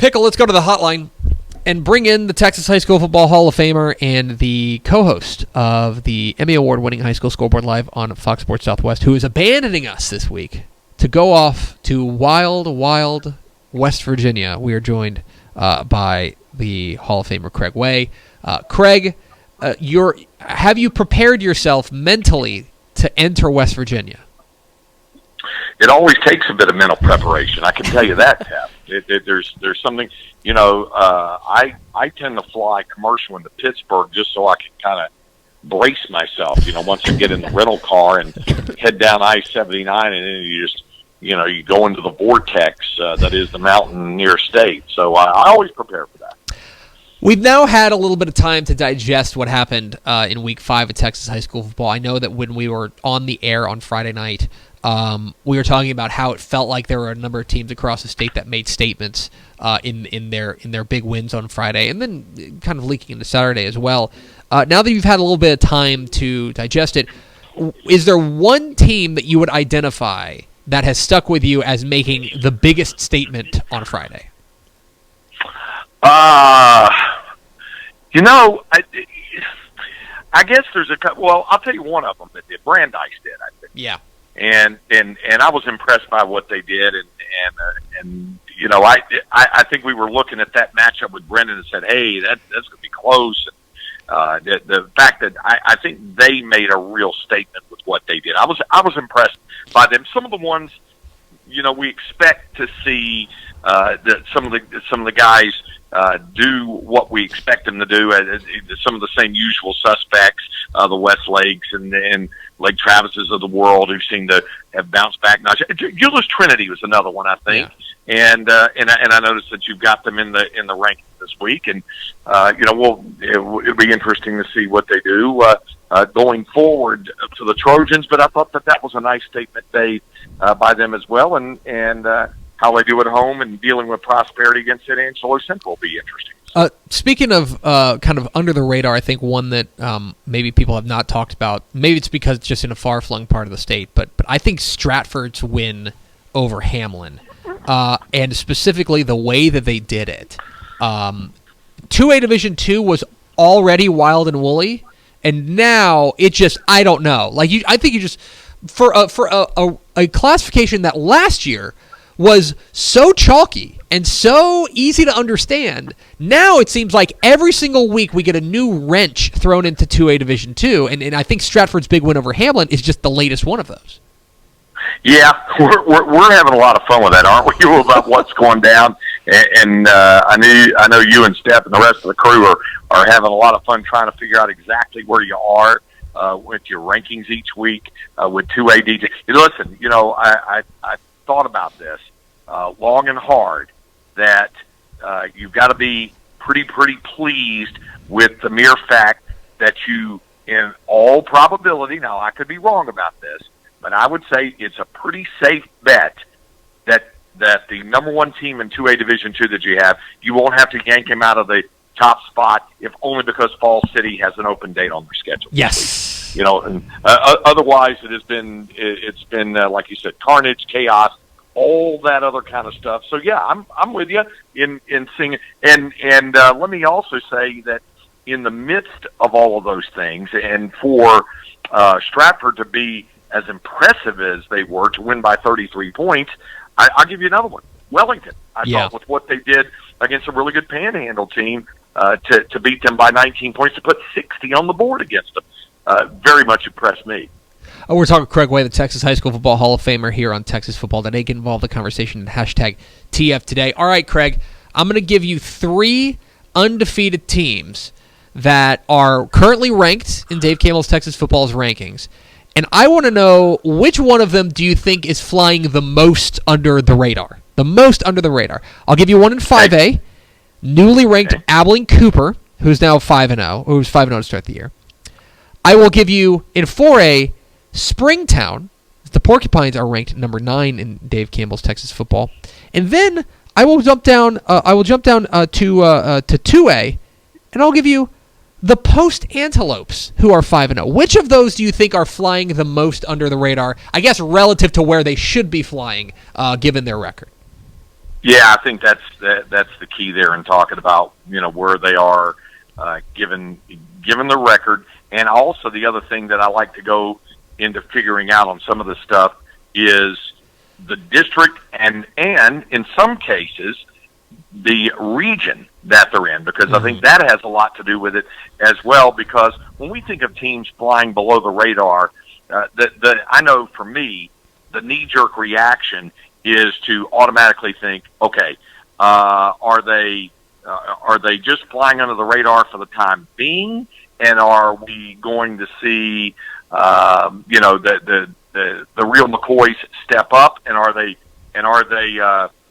Pickle, let's go to the hotline and bring in the Texas High School Football Hall of Famer and the co-host of the Emmy Award-winning High School Scoreboard Live on Fox Sports Southwest, who is abandoning us this week to go off to wild, wild West Virginia. We are joined by the Hall of Famer Craig Way. Craig, have you prepared yourself mentally to enter West Virginia? It always takes a bit of mental preparation. I can tell you that, Tap. There's something, I tend to fly commercial into Pittsburgh just so I can kind of brace myself, once I get in the rental car and head down I-79 and then you just, you go into the vortex that is the mountain near state. So I always prepare for that. We've now had a little bit of time to digest what happened in Week 5 of Texas High School Football. I know that when we were on the air on Friday night, we were talking about how it felt like there were a number of teams across the state that made statements in their big wins on Friday, and then kind of leaking into Saturday as well. Now that you've had a little bit of time to digest it, is there one team that you would identify that has stuck with you as making the biggest statement on Friday? I guess there's a couple. Well, I'll tell you one of them that did. Brandeis did, I think. Yeah. And I was impressed by what they did, and I think we were looking at that matchup with Brenham and said, hey, that's going to be close. And the fact that I think they made a real statement with what they did. I was impressed by them. Some of the ones, we expect to see that some of the guys do what we expect them to do. Some of the same usual suspects, the Westlakes and Lake Travises of the world, who seem to have bounced back. Now, Gillis Trinity was another one, I think, yeah. And I noticed that you've got them in the rankings this week, and it'll be interesting to see what they do going forward to the Trojans. But I thought that was a nice statement made by them as well, and how they do at home and dealing with prosperity against San Angelo Central will be interesting. Speaking of kind of under the radar, I think one that maybe people have not talked about, maybe it's because it's just in a far-flung part of the state, but I think Stratford's win over Hamlin, and specifically the way that they did it. 2A Division II was already wild and woolly, and now it just, I don't know. I think you just, for a classification that last year was so chalky and so easy to understand, now it seems like every single week we get a new wrench thrown into 2A Division II, and I think Stratford's big win over Hamlin is just the latest one of those. Yeah, we're having a lot of fun with that, aren't we? About what's going down, and I know you and Steph and the rest of the crew are having a lot of fun trying to figure out exactly where you are with your rankings each week with 2A DJ. Listen, I thought about this long and hard, that you've got to be pretty pleased with the mere fact that you, in all probability, now I could be wrong about this, but I would say it's a pretty safe bet that the number one team in 2A Division II that you have, you won't have to yank him out of the top spot, if only because Falls City has an open date on their schedule. Yes. And otherwise it's been like you said, carnage, chaos, all that other kind of stuff. So yeah, I'm with you in seeing, and let me also say that in the midst of all of those things, and for Stratford to be as impressive as they were, to win by 33 points, I'll give you another one. Wellington, I thought, with what they did against a really good Panhandle team, to beat them by 19 points, to put 60 on the board against them, very much impressed me. We're talking Craig Way, the Texas High School Football Hall of Famer, here on Texas Football Today. Get involved in the conversation in hashtag TF Today. All right, Craig, I'm going to give you 3 undefeated teams that are currently ranked in Dave Campbell's Texas Football's rankings, and I want to know which one of them do you think is flying the most under the radar? The most under the radar. I'll give you one in 5A, newly ranked Abilene Cooper, who's now 5-0, who was 5-0 to start the year. I will give you in 4A, Springtown. The Porcupines are ranked number 9 in Dave Campbell's Texas Football, and then I will jump down. To 2A, and I'll give you the Post Antelopes, who are 5-0. Which of those do you think are flying the most under the radar? I guess relative to where they should be flying, given their record. Yeah, I think that's the key there in talking about where they are, given the record, and also the other thing that I like to go into figuring out on some of this stuff is the district and in some cases the region that they're in, because I think that has a lot to do with it as well. Because when we think of teams flying below the radar, I know for me, the knee-jerk reaction is to automatically think, okay, are they just flying under the radar for the time being, and are we going to see the real McCoys step up, and are they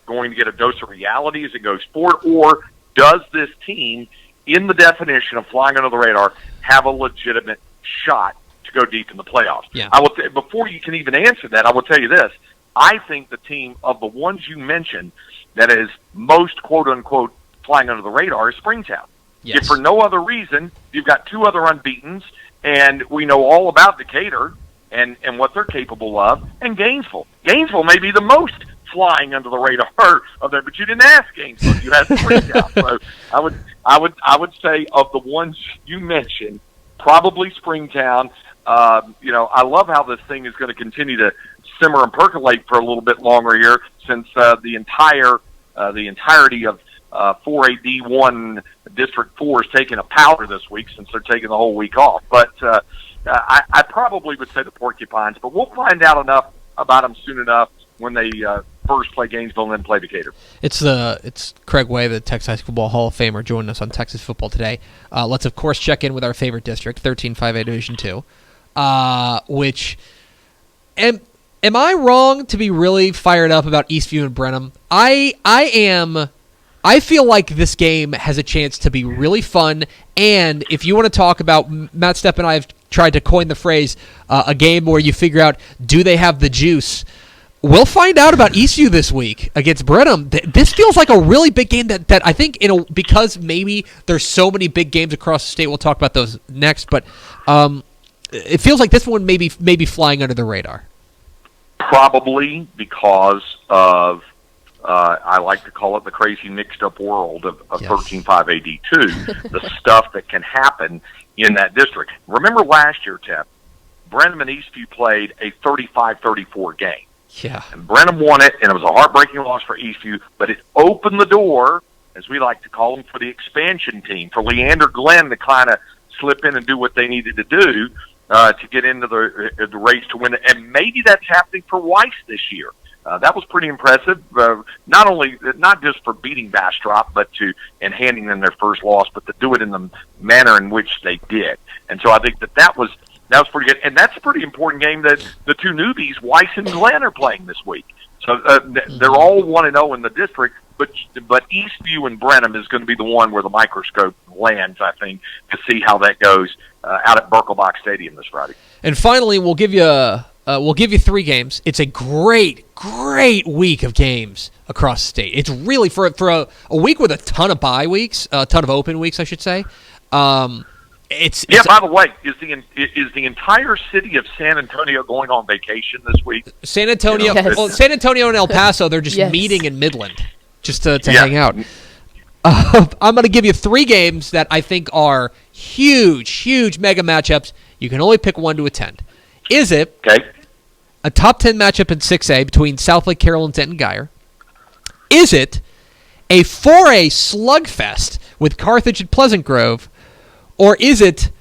going to get a dose of reality as it goes forward, or does this team, in the definition of flying under the radar, have a legitimate shot to go deep in the playoffs? Yeah. Before you can even answer that, I will tell you this. I think the team of the ones you mentioned that is most quote-unquote flying under the radar is Springtown. Yes. If for no other reason, you've got two other unbeatens, and we know all about Decatur and what they're capable of, and Gainesville. Gainesville may be the most flying under the radar of there, but you didn't ask Gainesville. You asked Springtown. So I would say of the ones you mentioned, probably Springtown. I love how this thing is going to continue to simmer and percolate for a little bit longer here, since the entirety of 4AD1 District 4 is taking a powder this week, since they're taking the whole week off. But I probably would say the Porcupines, but we'll find out enough about them soon enough when they first play Gainesville and then play Decatur. It's Craig Way, the Texas High School Football Hall of Famer, joining us on Texas Football Today. Let's, of course, check in with our favorite district, 13-5A Division 2, which... Am I wrong to be really fired up about Eastview and Brenham? I am. I feel like this game has a chance to be really fun, and if you want to talk about, Matt Stepp and I have tried to coin the phrase, a game where you figure out, do they have the juice? We'll find out about Eastview this week against Brenham. This feels like a really big game that I think, because maybe there's so many big games across the state, we'll talk about those next, but it feels like this one may be flying under the radar. Probably because of, I like to call it the crazy mixed-up world of 13-5AD2, the stuff that can happen in that district. Remember last year, Tep, Brenham and Eastview played a 35-34 game. Yeah. And Brenham won it, and it was a heartbreaking loss for Eastview, but it opened the door, as we like to call them, for the expansion team, for Leander Glenn to kind of slip in and do what they needed to do to get into the race to win it. And maybe that's happening for Weiss this year. That was pretty impressive, not just for beating Bastrop, but and handing them their first loss, but to do it in the manner in which they did. And so I think that was pretty good. And that's a pretty important game that the two newbies, Weiss and Glenn, are playing this week. So they're all 1-0 in the district, but Eastview and Brenham is going to be the one where the microscope lands, I think, to see how that goes out at Birkelbach Stadium this Friday. And finally, we'll give you 3 games. It's a great week of games across the state. It's really for a week with a ton of bye weeks, a ton of open weeks, I should say. By the way, is the entire city of San Antonio going on vacation this week? San Antonio, San Antonio and El Paso, they're just meeting in Midland just to hang out. I'm going to give you 3 games that I think are huge mega matchups. You can only pick one to attend. Is it a top 10 matchup in 6A between Southlake, Carroll, and Denton Geyer? Is it a 4A slugfest with Carthage and Pleasant Grove? Or is it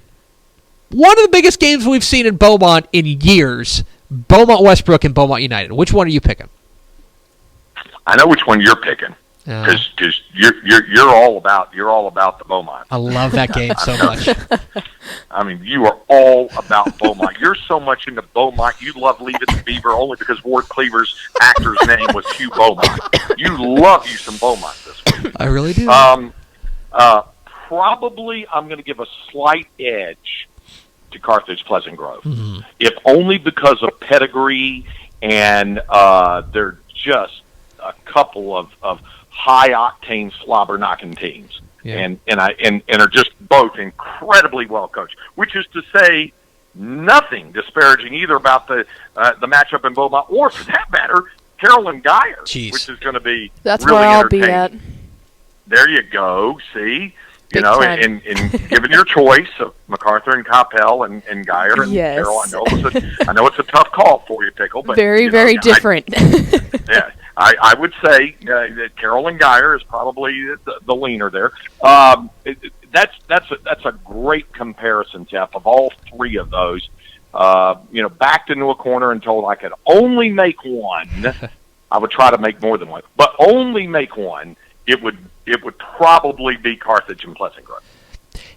one of the biggest games we've seen in Beaumont in years, Beaumont Westbrook and Beaumont United? Which one are you picking? I know which one you're picking. Because you're all about the Beaumont. I love that game so much. I mean, you are all about Beaumont. You're so much into Beaumont. You love Leave It to Beaver only because Ward Cleaver's actor's name was Hugh Beaumont. You love you some Beaumont this week. I really do. Probably I'm going to give a slight edge to Carthage Pleasant Grove, if only because of pedigree and they're just a couple of high-octane slobber-knocking teams, and are just both incredibly well coached. Which is to say, nothing disparaging either about the matchup in Beaumont, or for that matter, Carolyn Geyer, Jeez. which is going to be That's really where I'll be entertaining. at. There you go. See, Big time. in given your choice of MacArthur and Coppell and Geyer and Yes. Carroll, I know it's a tough call for you, Pickle, but Very, very different. I would say that Carroll and Geyer is probably the leaner there. That's a great comparison, Jeff, of all three of those. Backed into a corner and told I could only make one. I would try to make more than one, but only make one. It would probably be Carthage and Pleasant Grove.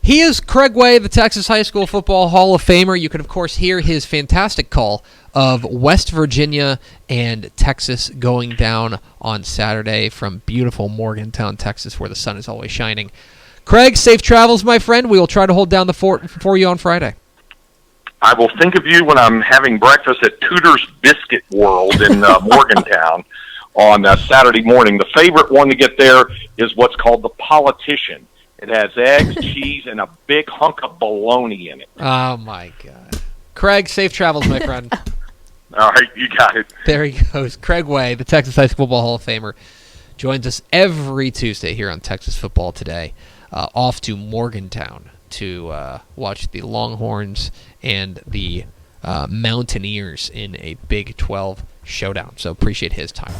He is Craig Way, the Texas High School Football Hall of Famer. You can, of course, hear his fantastic call of West Virginia and Texas going down on Saturday from beautiful Morgantown, Texas, where the sun is always shining. Craig, safe travels, my friend. We will try to hold down the fort for you on Friday. I will think of you when I'm having breakfast at Tudor's Biscuit World in Morgantown on Saturday morning. The favorite one to get there is what's called the Politician. It has eggs, cheese, and a big hunk of bologna in it. Oh, my God. Craig, safe travels, my friend. All right, you got it. There he goes. Craig Way, the Texas High School Football Hall of Famer, joins us every Tuesday here on Texas Football Today, off to Morgantown to watch the Longhorns and the Mountaineers in a Big 12 showdown. So appreciate his time.